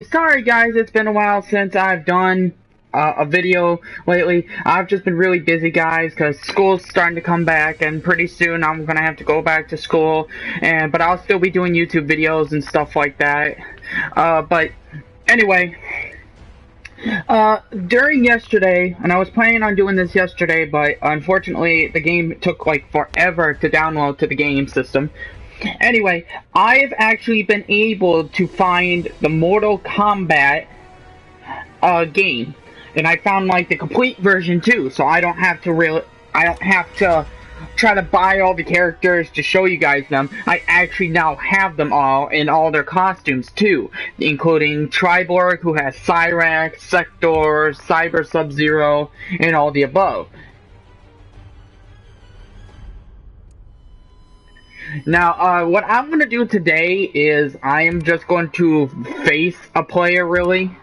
Sorry guys, it's been a while since I've done a video lately. I've just been really busy guys because school's starting to come back and pretty soon I'm gonna have to go back to school, but I'll still be doing YouTube videos and stuff like that. But anyway, during yesterday, and I was planning on doing this yesterday, but unfortunately the game took like forever to download to the game system. Anyway, I've actually been able to find the Mortal Kombat game, and I found like the complete version too, so I don't have to try to buy all the characters to show you guys them. I actually now have them all in all their costumes too, including Triborg, who has Cyrax, Sector, Cyber Sub-Zero, and all the above. Now, what I'm going to do today is I am just going to face a player, really.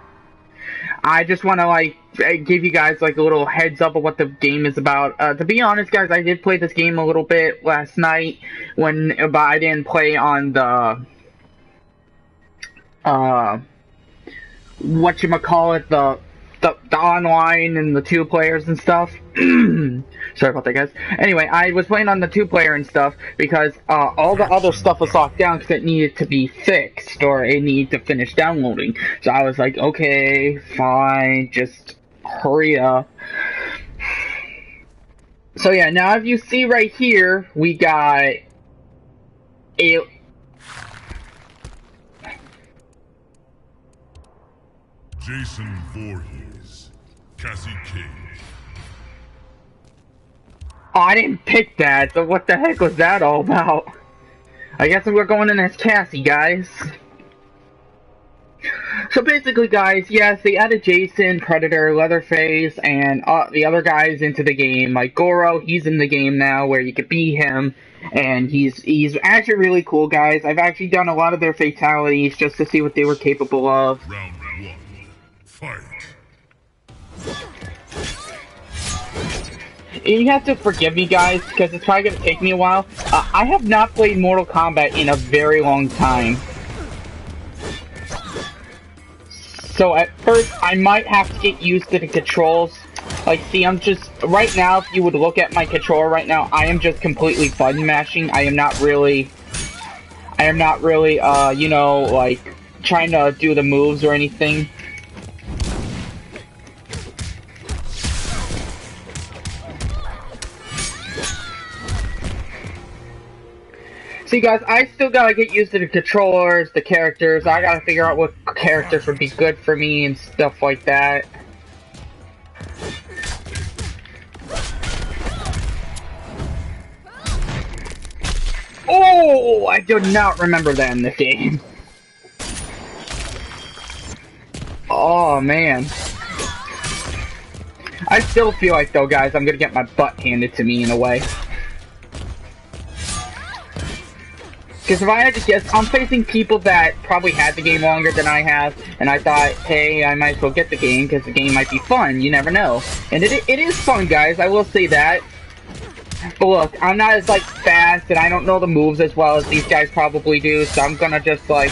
I just want to, like, give you guys, like, a little heads up of what the game is about. To be honest, guys, I did play this game a little bit last night, but I didn't play on the, whatchamacallit, the online and the two players and stuff. Sorry about that, guys. Anyway, I was playing on the two-player and stuff because all the other stuff was locked down because it needed to be fixed or it needed to finish downloading. So I was like, okay, fine, just hurry up. So yeah, now if you see right here, we got a Jason Voorhees, Cassie Cage. Oh, I didn't pick that, so what the heck was that all about? I guess we're going in as Cassie, guys. So basically, guys, yes, they added Jason, Predator, Leatherface, and the other guys into the game. Like Goro, he's in the game now, where you could be him, and he's actually really cool, guys. I've actually done a lot of their fatalities just to see what they were capable of. Round one, fight. You have to forgive me, guys, because it's probably going to take me a while. I have not played Mortal Kombat in a very long time. So at first, I might have to get used to the controls. Like, see, I'm just... Right now, if you would look at my controller right now, I am just completely button mashing. I am not really, you know, like, trying to do the moves or anything. See, guys, I still gotta get used to the controllers, the characters. I gotta figure out what characters would be good for me and stuff like that. Oh, I do not remember that in the game. Oh, man. I still feel like, though, guys, I'm gonna get my butt handed to me in a way. Because if I had to guess, I'm facing people that probably had the game longer than I have, and I thought, hey, I might as well get the game, because the game might be fun, you never know. And it is fun, guys, I will say that. But look, I'm not as, like, fast, and I don't know the moves as well as these guys probably do, so I'm gonna just, like,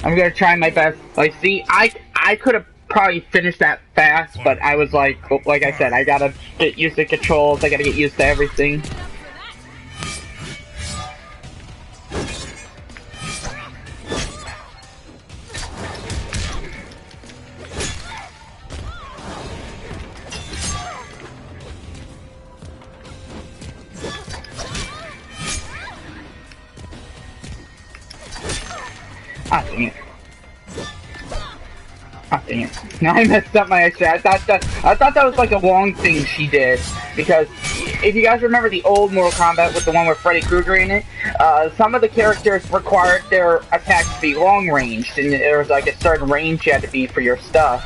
I'm gonna try my best. Like, see, I could have probably finished that fast, but I was like I said, I gotta get used to controls, I gotta get used to everything. Ah, dang it. Ah, dang it. Now I messed up my extra. I thought that was like a long thing she did. Because if you guys remember the old Mortal Kombat with the one with Freddy Krueger in it, some of the characters required their attacks to be long ranged, and there was like a certain range you had to be for your stuff.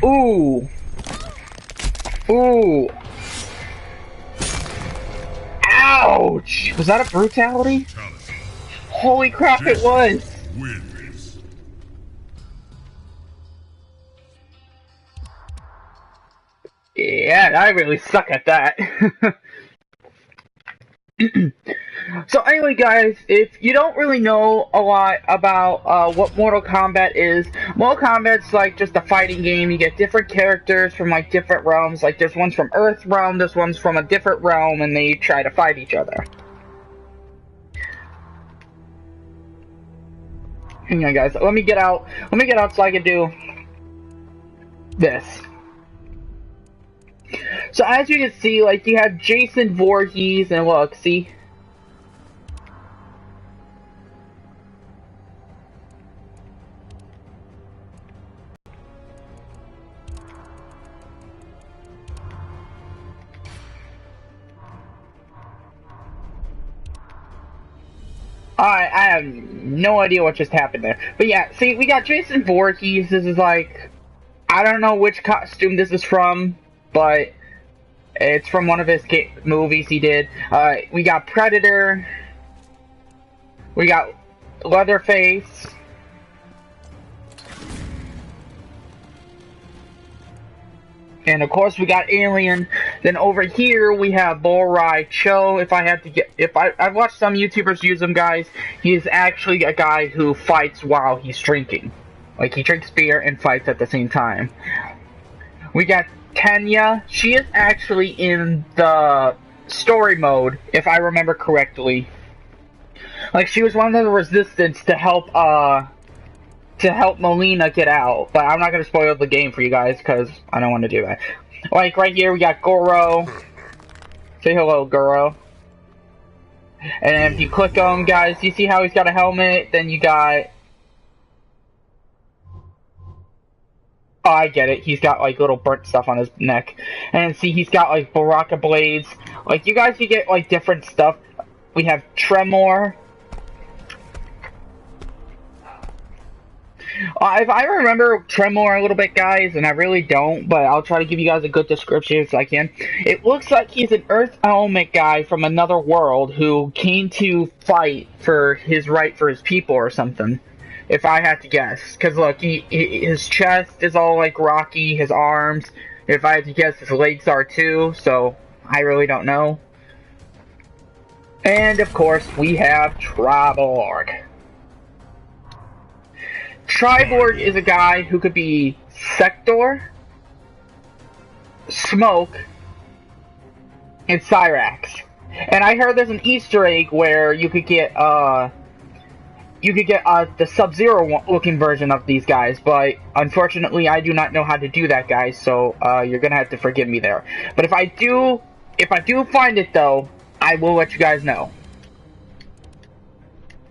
Ooh. Ooh. Ouch! Was that a brutality? Holy crap, it was! Wins. Yeah, I really suck at that. So anyway, guys, if you don't really know a lot about what Mortal Kombat is, Mortal Kombat's like just a fighting game. You get different characters from like different realms. Like there's ones from Earth realm, there's ones from a different realm, and they try to fight each other. Hang on, guys. Let me get out. Let me get out so I can do this. So as you can see, like you have Jason Voorhees, and look, see. I have no idea what just happened there. But yeah, see, we got Jason Voorhees. This is like, I don't know which costume this is from, but it's from one of his movies he did. We got Predator. We got Leatherface. And of course we got Alien. Then over here we have Bo Rai Cho. If I've watched some YouTubers use him, guys. He is actually a guy who fights while he's drinking. Like he drinks beer and fights at the same time. We got Tenya. She is actually in the story mode, if I remember correctly. Like she was one of the resistance to help Melina get out, but I'm not going to spoil the game for you guys, because I don't want to do that. Like, right here, we got Goro. Say hello, Goro. And then if you click on him, guys, you see how he's got a helmet? Then you got... Oh, I get it. He's got, like, little burnt stuff on his neck. And see, he's got, like, Baraka blades. Like, you guys can get, like, different stuff. We have Tremor. If I remember Tremor a little bit, guys, and I really don't, but I'll try to give you guys a good description as I can. It looks like he's an Earth element guy from another world who came to fight for his right for his people or something, if I had to guess. Because, look, his chest is all, like, rocky, his arms, if I had to guess, his legs are too, so I really don't know. And, of course, we have Triborg. Triborg is a guy who could be Sector, Smoke, and Cyrax. And I heard there's an Easter egg where you could get the Sub-Zero looking version of these guys, but unfortunately I do not know how to do that, guys, so you're gonna have to forgive me there. But if I do find it though, I will let you guys know.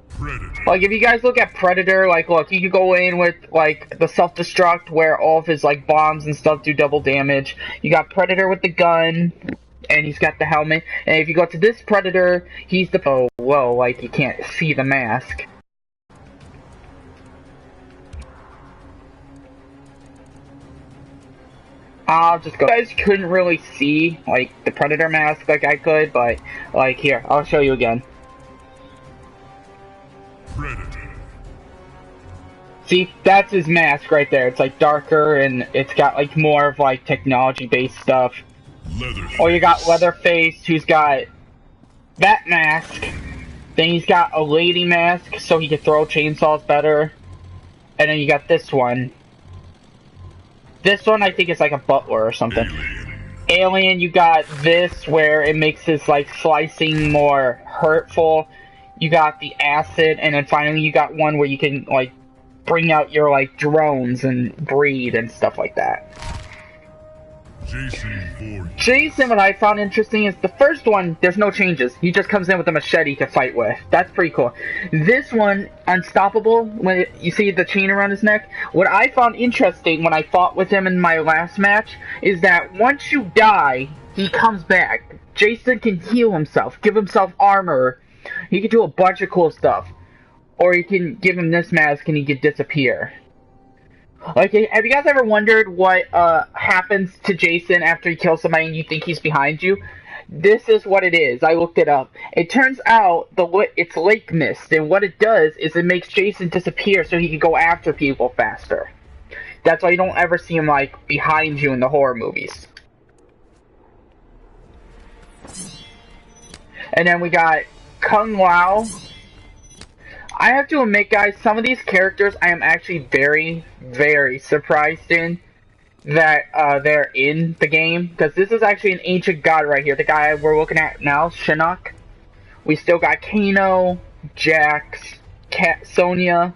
Predator. Like, if you guys look at Predator, like, look, he could go in with, like, the self-destruct where all of his, like, bombs and stuff do double damage. You got Predator with the gun, and he's got the helmet. And if you go to this Predator, he's the... Oh, whoa, like, you can't see the mask. I'll just go. You guys couldn't really see, like, the Predator mask like I could, but, like, here, I'll show you again. Predator. See, that's his mask right there. It's like darker and it's got like more of like technology-based stuff. Leatherface. Oh, you got Leatherface, who's got that mask. Then he's got a lady mask, so he can throw chainsaws better. And then you got this one. This one I think is like a butler or something. Alien, you got this where it makes his like slicing more hurtful. You got the acid, and then finally you got one where you can, like, bring out your, like, drones and breed and stuff like that. Jason Voorhees. Jason, what I found interesting is the first one, there's no changes. He just comes in with a machete to fight with. That's pretty cool. This one, Unstoppable, when you see the chain around his neck, what I found interesting when I fought with him in my last match is that once you die, he comes back. Jason can heal himself, give himself armor. He can do a bunch of cool stuff. Or you can give him this mask and he could disappear. Like, have you guys ever wondered what happens to Jason after he kills somebody and you think he's behind you? This is what it is. I looked it up. It turns out it's lake mist, and what it does is it makes Jason disappear so he can go after people faster. That's why you don't ever see him, like, behind you in the horror movies. And then we got Kung Lao. I have to admit, guys, some of these characters I am actually very, very surprised in that they're in the game. Because this is actually an ancient god right here. The guy we're looking at now, Shinnok. We still got Kano, Jax, Sonya,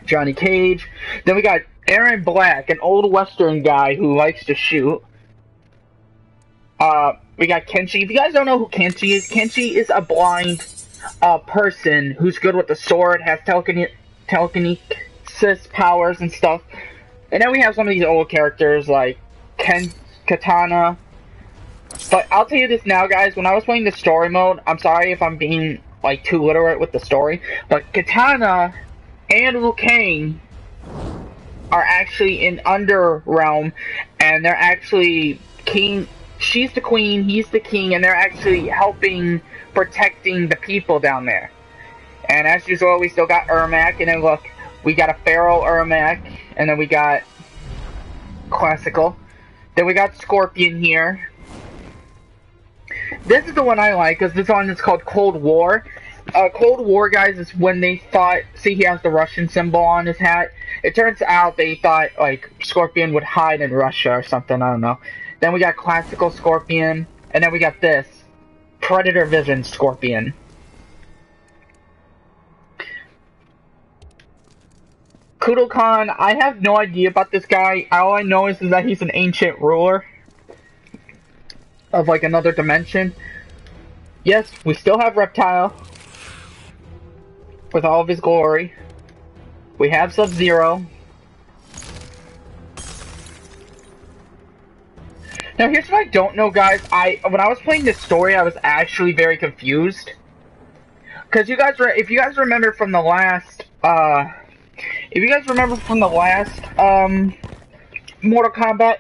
Johnny Cage. Then we got Aaron Black, an old Western guy who likes to shoot. We got Kenshi. If you guys don't know who Kenshi is a blind person who's good with the sword, has telekinesis powers and stuff. And then we have some of these old characters like Katana. But I'll tell you this now, guys, when I was playing the story mode, I'm sorry if I'm being like too literate with the story, but Katana and Liu Kang are actually in Underrealm, and they're actually king. She's the queen, he's the king, and they're actually helping protecting the people down there. And as usual, we still got Ermac, and then look, we got a Pharaoh Ermac, and then we got Classical. Then we got Scorpion here. This is the one I like, because this one is called Cold War. Cold War, guys, is when they thought, see, he has the Russian symbol on his hat. It turns out they thought, like, Scorpion would hide in Russia or something, I don't know. Then we got Classical Scorpion, and then we got this, Predator Vision Scorpion. Kukulkan, I have no idea about this guy. All I know is that he's an ancient ruler of, like, another dimension. Yes, we still have Reptile with all of his glory. We have Sub-Zero. Now, here's what I don't know, guys. When I was playing this story, I was actually very confused. Because if you guys remember from the last, Mortal Kombat,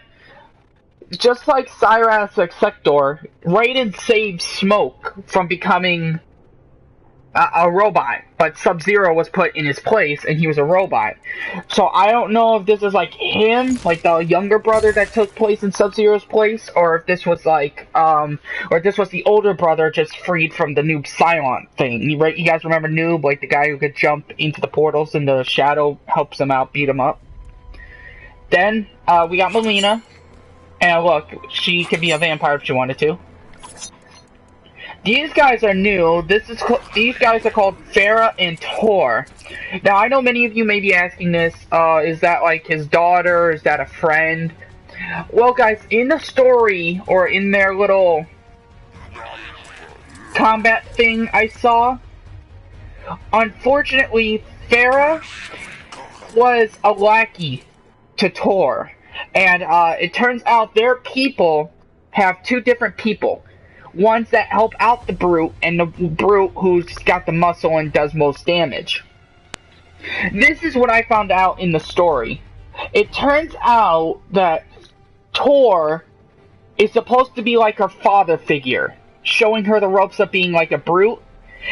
just like Cyrax Sector, Raiden saved Smoke from becoming a robot, but Sub-Zero was put in his place, and he was a robot. So I don't know if this is like him, like the younger brother that took place in Sub-Zero's place, or if this was like, or if this was the older brother just freed from the Noob Silent thing. You guys remember Noob, like the guy who could jump into the portals and the shadow helps him out, beat him up. Then, we got Mileena, and look, she could be a vampire if she wanted to. These guys are new. These guys are called Pharah and Tor. Now, I know many of you may be asking this, is that like his daughter? Is that a friend? Well, guys, in the story, or in their little combat thing I saw, unfortunately, Pharah was a lackey to Tor. And it turns out their people have two different people. Ones that help out the Brute, and the Brute who's got the muscle and does most damage. This is what I found out in the story. It turns out that Tor is supposed to be like her father figure, showing her the ropes of being like a Brute,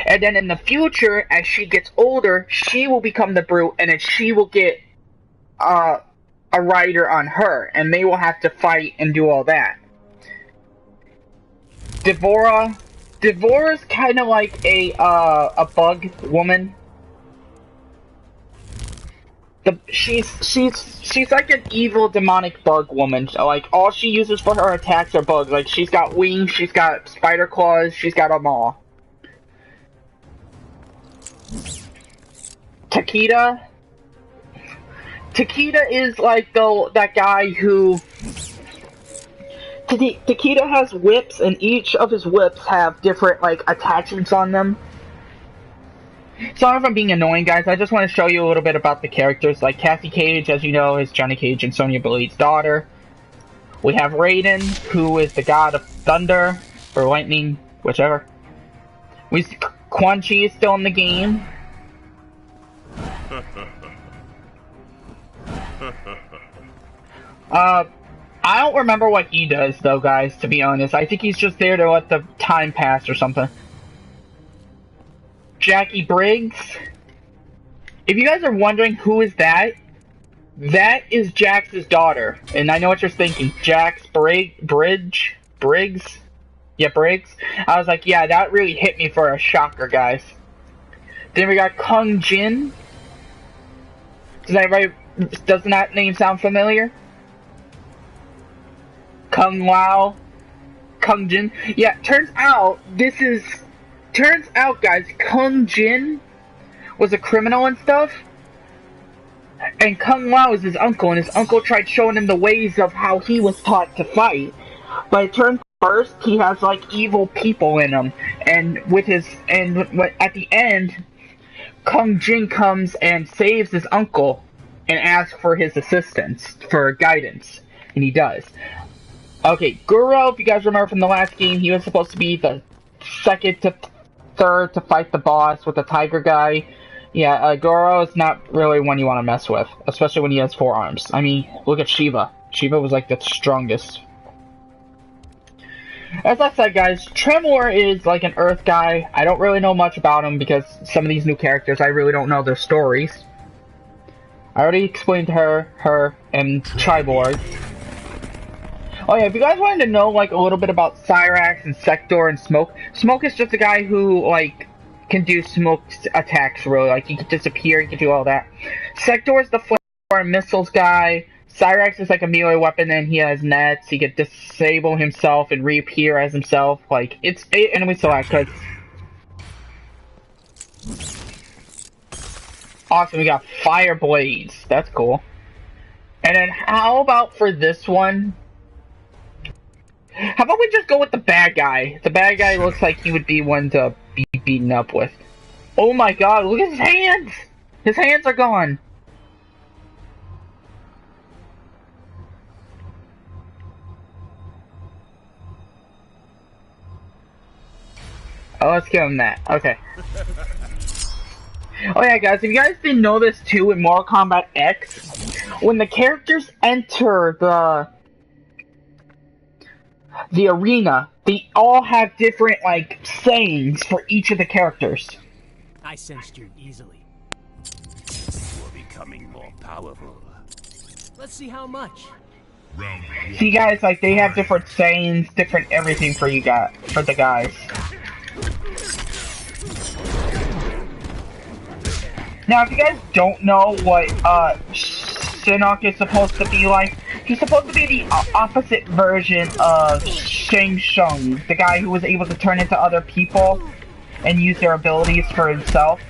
and then in the future, as she gets older, she will become the Brute, and then she will get a rider on her, and they will have to fight and do all that. D'Vorah's kind of like a bug woman. She's like an evil demonic bug woman. So, like, all she uses for her attacks are bugs. Like, she's got wings, she's got spider claws, she's got them all. Takeda is like that guy who. Takeda has whips, and each of his whips have different, like, attachments on them. Sorry if I'm being annoying, guys. I just want to show you a little bit about the characters. Like, Cassie Cage, as you know, is Johnny Cage and Sonya Blade's daughter. We have Raiden, who is the god of thunder, or lightning, whichever. Quan Chi is still in the game. I don't remember what he does, though, guys, to be honest. I think he's just there to let the time pass or something. Jackie Briggs. If you guys are wondering who is that, that is Jax's daughter. And I know what you're thinking. Jax Briggs? Yeah, Briggs. I was like, yeah, that really hit me for a shocker, guys. Then we got Kung Jin. Doesn't that name sound familiar? Kung Lao, Kung Jin. Yeah, turns out, guys, Kung Jin was a criminal and stuff. And Kung Lao is his uncle, and his uncle tried showing him the ways of how he was taught to fight. But it turns first, he has like evil people in him, and at the end, Kung Jin comes and saves his uncle, and asks for his assistance, for guidance, and he does. Okay, Goro, if you guys remember from the last game, he was supposed to be the second to third to fight the boss with the tiger guy. Yeah, Goro is not really one you want to mess with, especially when he has 4 arms. I mean, look at Shiva. Shiva was like the strongest. As I said, guys, Tremor is like an Earth guy. I don't really know much about him because some of these new characters, I really don't know their stories. I already explained her, and Triborg. Oh yeah, if you guys wanted to know like a little bit about Cyrax and Sector and Smoke, Smoke is just a guy who like can do smoke attacks really, like he can disappear, he can do all that. Sector is the flamethrower and missiles guy. Cyrax is like a melee weapon and he has nets, he can disable himself and reappear as himself, like it's enemy select cause awesome, we got Fire Blades, that's cool. And then how about for this one? How about we just go with the bad guy? The bad guy looks like he would be one to be beaten up with. Oh my god, look at his hands! His hands are gone! Oh, let's give him that. Okay. Oh yeah, guys, if you guys didn't know this too, in Mortal Kombat X, when the characters enter the arena, they all have different, like, sayings for each of the characters. I sensed you easily. You're becoming more powerful. Let's see how much. Round 1. See, guys, like, they have different sayings, different everything for you guys, for the guys. Now, if you guys don't know what, Shinnok is supposed to be like, he's supposed to be the opposite version of Shang Tsung, the guy who was able to turn into other people and use their abilities for himself.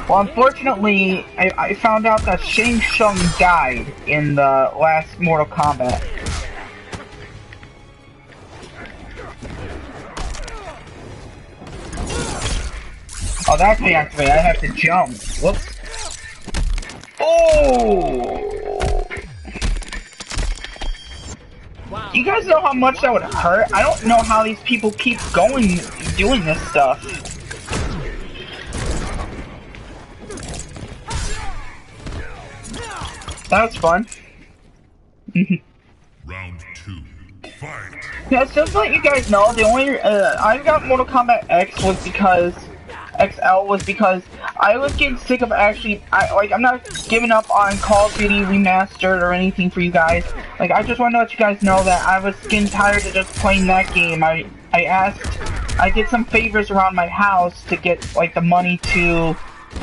Well, unfortunately, I found out that Shang Tsung died in the last Mortal Kombat. Oh, that's me activated. I have to jump. Whoops. Oh! Wow. You guys know how much that would hurt? I don't know how these people keep going, doing this stuff. That was fun. Round 2. Fight. Yeah, just to let you guys know, the only I got Mortal Kombat X was because XL was because I was getting sick of actually I'm not giving up on Call of Duty Remastered or anything for you guys. Like, I just want to let you guys know that I was getting tired of just playing that game. I did some favors around my house to get like the money to,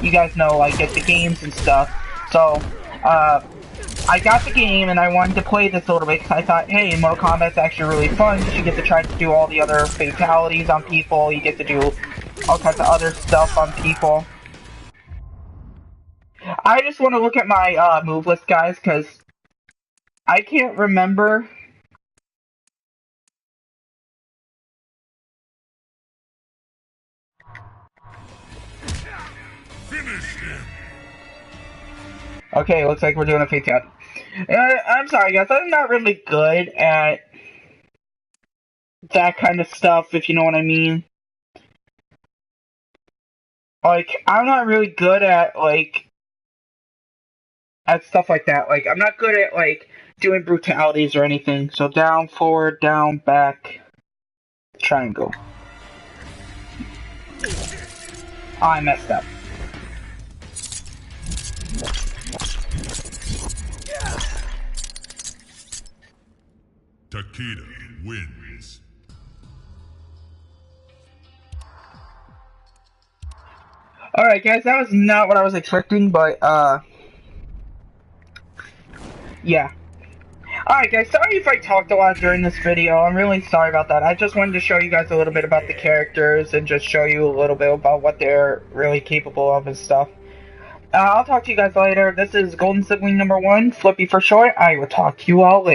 you guys know, like get the games and stuff. So I got the game and I wanted to play this a little bit because I thought, hey, Mortal Kombat's actually really fun. You get to try to do all the other fatalities on people. You get to do all kinds of other stuff on people. I just want to look at my move list, guys, because I can't remember. Finish him. Okay, looks like we're doing a fatality. I'm sorry, guys. I'm not really good at that kind of stuff, if you know what I mean. Like, I'm not really good at, like, at stuff like that. Like, I'm not good at, like, doing brutalities or anything. So down, forward, down, back, triangle. Oh, I messed up. Takeda wins. Alright guys, that was not what I was expecting, but yeah. Alright guys, sorry if I talked a lot during this video, I'm really sorry about that. I just wanted to show you guys a little bit about the characters and just show you a little bit about what they're really capable of and stuff. I'll talk to you guys later. This is Golden Sibling number 1, Flippy for short. I will talk to you all later.